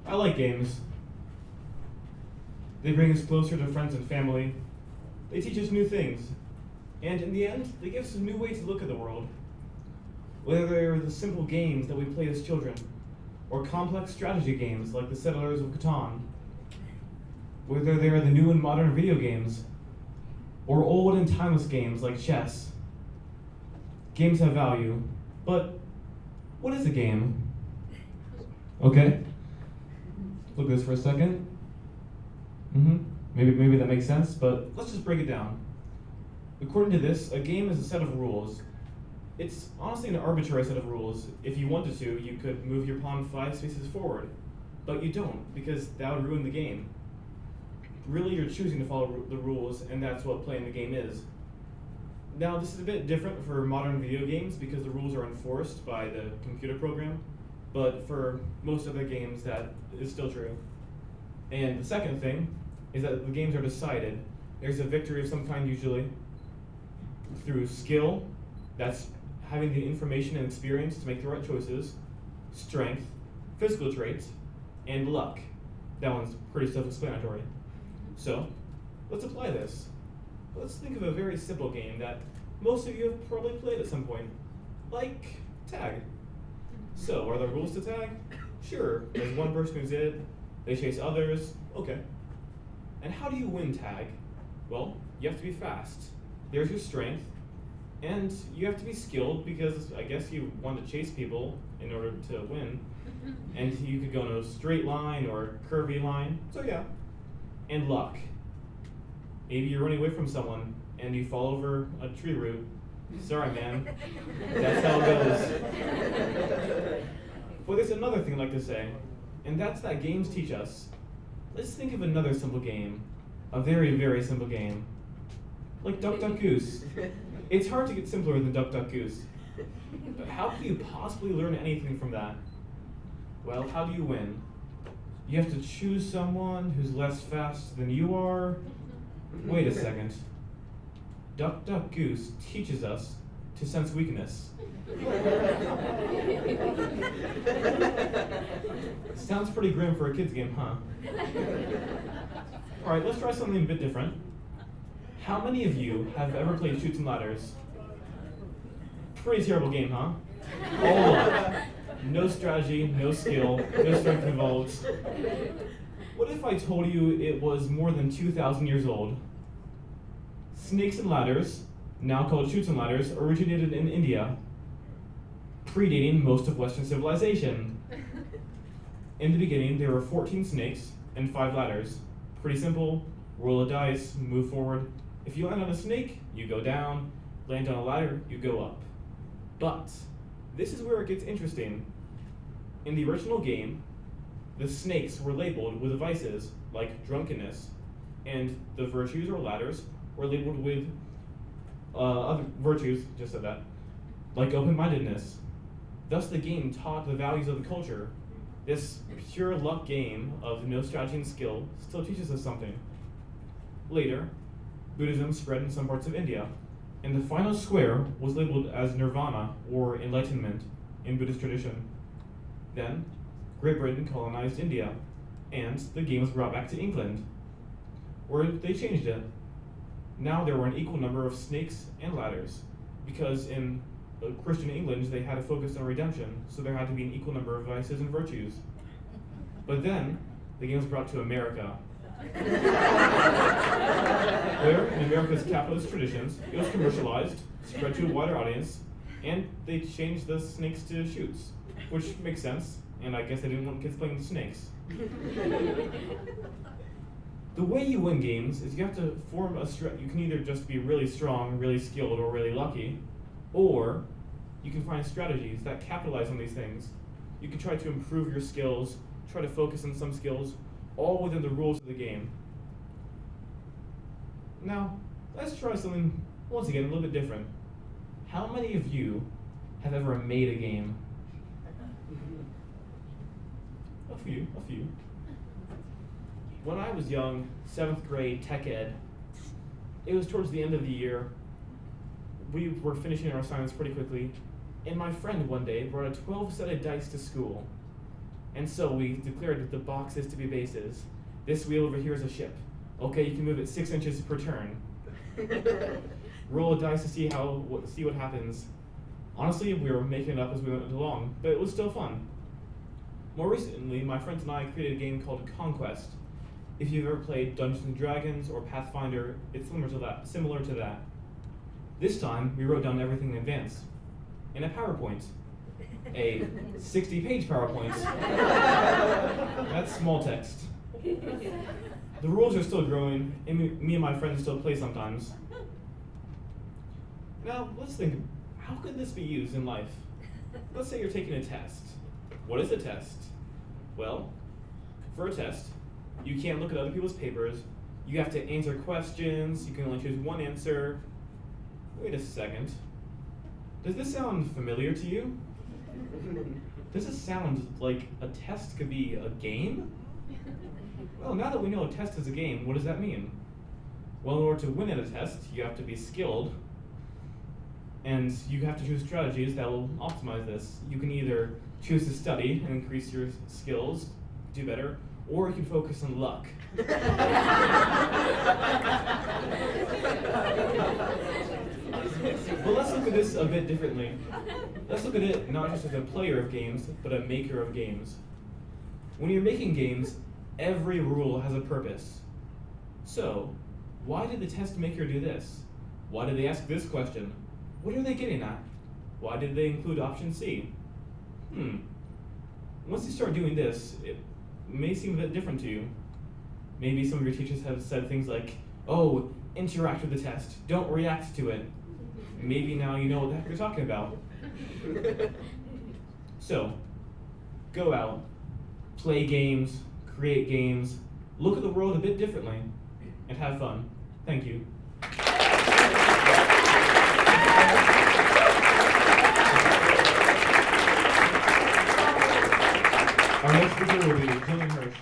I like games. They bring us closer to friends and family. They teach us new things. And in the end, they give us a new way to look at the world. Whether they're the simple games that we play as children, or complex strategy games like the Settlers of Catan, whether they are the new and modern video games, or old and timeless games like chess. Games have value, but what is a game? Okay, look at this for a second. Maybe that makes sense, but let's just break it down. According to this, a game is a set of rules. It's honestly an arbitrary set of rules. If you wanted to, you could move your pawn 5 spaces forward, but you don't, because that would ruin the game. Really, you're choosing to follow the rules, and that's what playing the game is. Now, this is a bit different for modern video games because the rules are enforced by the computer program, but for most other games, that is still true. And the second thing is that the games are decided. There's a victory of some kind usually through skill, that's having the information and experience to make the right choices, strength, physical traits, and luck. That one's pretty self-explanatory. So, let's apply this. Let's think of a very simple game that most of you have probably played at some point, like tag. So, are there rules to tag? Sure, there's one person who's it, they chase others, okay. And how do you win tag? Well, you have to be fast. There's your strength, and you have to be skilled because I guess you want to chase people in order to win. And you could go in a straight line or curvy line, so yeah. And luck. Maybe you're running away from someone and you fall over a tree root. Sorry, man. That's how it goes. But there's another thing I'd like to say, and that's that games teach us. Let's think of another simple game. A very, very simple game. Like Duck, Duck, Goose. It's hard to get simpler than Duck, Duck, Goose. But how could you possibly learn anything from that? Well, how do you win? You have to choose someone who's less fast than you are. Wait a second. Duck, Duck, Goose teaches us to sense weakness. Sounds pretty grim for a kid's game, huh? Alright, let's try something a bit different. How many of you have ever played Chutes and Ladders? Pretty terrible game, huh? All luck. No strategy, no skill, no strength involved. What if I told you it was more than 2,000 years old? Snakes and ladders, now called Chutes and Ladders, originated in India, predating most of Western civilization. In the beginning, there were 14 snakes and 5 ladders. Pretty simple, roll a dice, move forward. If you land on a snake, you go down. Land on a ladder, you go up. But this is where it gets interesting. In the original game, the snakes were labeled with vices like drunkenness, and the virtues or ladders were labeled with other virtues, just said that, like open-mindedness. Thus the game taught the values of the culture. This pure luck game of no strategy and skill still teaches us something. Later, Buddhism spread in some parts of India, and the final square was labeled as nirvana, or enlightenment, in Buddhist tradition. Then, Great Britain colonized India, and the game was brought back to England, where they changed it. Now there were an equal number of snakes and ladders, because in Christian England they had a focus on redemption, so there had to be an equal number of vices and virtues. But then, the game was brought to America, where, in America's capitalist traditions, it was commercialized, spread to a wider audience, and they changed the snakes to chutes, which makes sense, and I guess they didn't want kids playing with snakes. The way you win games is you have to form a you can either just be really strong, really skilled, or really lucky, or you can find strategies that capitalize on these things. You can try to improve your skills, try to focus on some skills, all within the rules of the game. Now, let's try something, once again, a little bit different. How many of you have ever made a game? A few. When I was young, 7th grade tech ed, it was towards the end of the year. We were finishing our assignments pretty quickly, and my friend one day brought a 12-sided dice to school. And so we declared the boxes to be bases. This wheel over here is a ship. Okay, you can move it 6 inches per turn. Roll a dice to see what happens. Honestly, we were making it up as we went along, but it was still fun. More recently, my friends and I created a game called Conquest. If you've ever played Dungeons and Dragons or Pathfinder, it's similar to that. This time, we wrote down everything in advance. In a PowerPoint. A 60-page PowerPoint. That's small text. The rules are still growing, and me and my friends still play sometimes. Now, let's think, how could this be used in life? Let's say you're taking a test. What is a test? Well, for a test, you can't look at other people's papers, you have to answer questions, you can only choose one answer. Wait a second. Does this sound familiar to you? Does this sound like a test could be a game? Well, now that we know a test is a game, what does that mean? Well, in order to win at a test, you have to be skilled, and you have to choose strategies that will optimize this. You can either choose to study and increase your skills, do better, or you can focus on luck. Well, let's look at this a bit differently. Let's look at it not just as a player of games, but a maker of games. When you're making games, every rule has a purpose. So, why did the test maker do this? Why did they ask this question? What are they getting at? Why did they include option C? Once you start doing this, it may seem a bit different to you. Maybe some of your teachers have said things like, oh, interact with the test, don't react to it. Maybe now you know what the heck you're talking about. So, go out, play games, create games, look at the world a bit differently, and have fun. Thank you. Our next speaker will be Jillian Hirsch.